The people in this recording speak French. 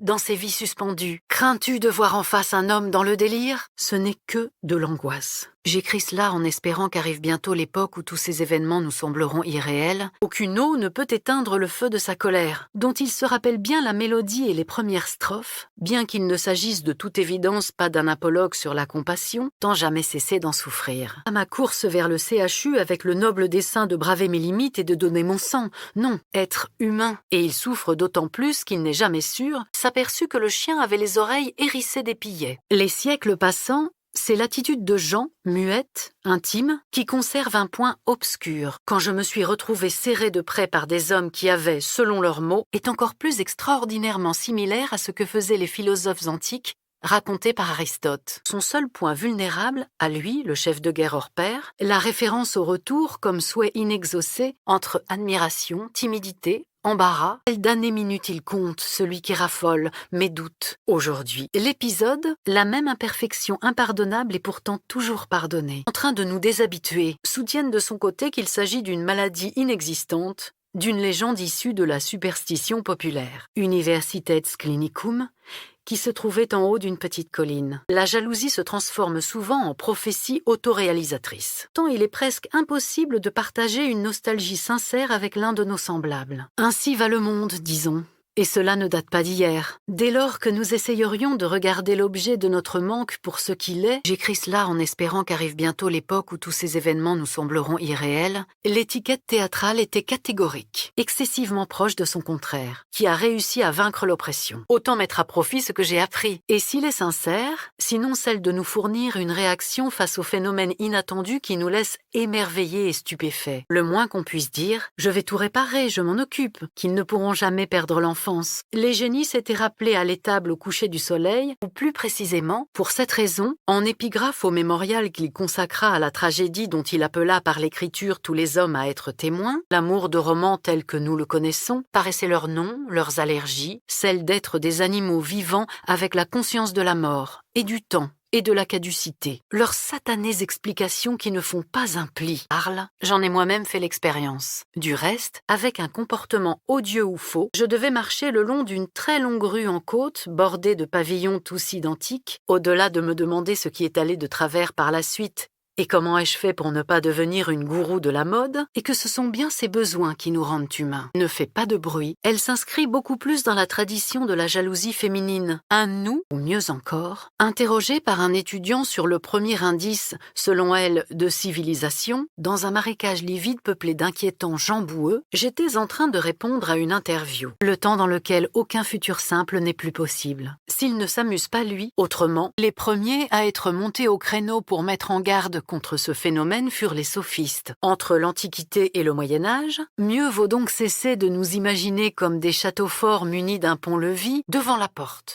dans ces vies suspendues? Crains-tu de voir en face un homme dans le délire? Ce n'est que de l'angoisse. J'écris cela en espérant qu'arrive bientôt l'époque où tous ces événements nous sembleront irréels. Aucune eau ne peut éteindre le feu de sa colère, dont il se rappelle bien la mélodie et les premières strophes, bien qu'il ne s'agisse de toute évidence pas d'un apologue sur la compassion, tant jamais cessé d'en souffrir. À ma course vers le CHU avec le noble dessein de braver mes limites et de donner mon sang, non, être humain. Et il souffre d'autant plus qu'il n'est jamais sûr, s'aperçut que le chien avait les oreilles hérissées d'épillets. Les siècles passant, c'est l'attitude de gens, muette, intime, qui conserve un point obscur. Quand je me suis retrouvée serrée de près par des hommes qui avaient, selon leurs mots, est encore plus extraordinairement similaire à ce que faisaient les philosophes antiques, racontés par Aristote. Son seul point vulnérable, à lui, le chef de guerre hors pair, la référence au retour comme souhait inexaucé entre admiration, timidité, embarras, quelle d'année minute il compte, celui qui raffole, mais doute. Aujourd'hui, l'épisode, la même imperfection impardonnable et pourtant toujours pardonnée, en train de nous déshabituer, soutiennent de son côté qu'il s'agit d'une maladie inexistante, d'une légende issue de la superstition populaire. Universitas Clinicum, qui se trouvait en haut d'une petite colline. La jalousie se transforme souvent en prophétie autoréalisatrice. Tant il est presque impossible de partager une nostalgie sincère avec l'un de nos semblables. Ainsi va le monde, disons. Et cela ne date pas d'hier. Dès lors que nous essayerions de regarder l'objet de notre manque pour ce qu'il est, j'écris cela en espérant qu'arrive bientôt l'époque où tous ces événements nous sembleront irréels, l'étiquette théâtrale était catégorique, excessivement proche de son contraire, qui a réussi à vaincre l'oppression. Autant mettre à profit ce que j'ai appris. Et s'il est sincère, sinon celle de nous fournir une réaction face au phénomène inattendu qui nous laisse émerveillés et stupéfaits. Le moins qu'on puisse dire, je vais tout réparer, je m'en occupe, qu'ils ne pourront jamais perdre l'enfant. Les génies s'étaient rappelés à l'étable au coucher du soleil, ou plus précisément, pour cette raison, en épigraphe au mémorial qu'il consacra à la tragédie dont il appela par l'écriture tous les hommes à être témoins, l'amour de romans tel que nous le connaissons, paraissait leur nom, leurs allergies, celle d'être des animaux vivants avec la conscience de la mort et du temps et de la caducité. Leurs satanées explications qui ne font pas un pli. Arles, j'en ai moi-même fait l'expérience. Du reste, avec un comportement odieux ou faux, je devais marcher le long d'une très longue rue en côte, bordée de pavillons tous identiques, au-delà de me demander ce qui est allé de travers par la suite, et comment ai-je fait pour ne pas devenir une gourou de la mode, et que ce sont bien ces besoins qui nous rendent humains. Ne fait pas de bruit, elle s'inscrit beaucoup plus dans la tradition de la jalousie féminine. Un nous, ou mieux encore, interrogé par un étudiant sur le premier indice, selon elle, de civilisation, dans un marécage livide peuplé d'inquiétants gens boueux, j'étais en train de répondre à une interview, le temps dans lequel aucun futur simple n'est plus possible. S'il ne s'amuse pas lui, autrement, les premiers à être montés au créneau pour mettre en garde contre ce phénomène furent les sophistes. Entre l'Antiquité et le Moyen-Âge, mieux vaut donc cesser de nous imaginer comme des châteaux forts munis d'un pont-levis devant la porte.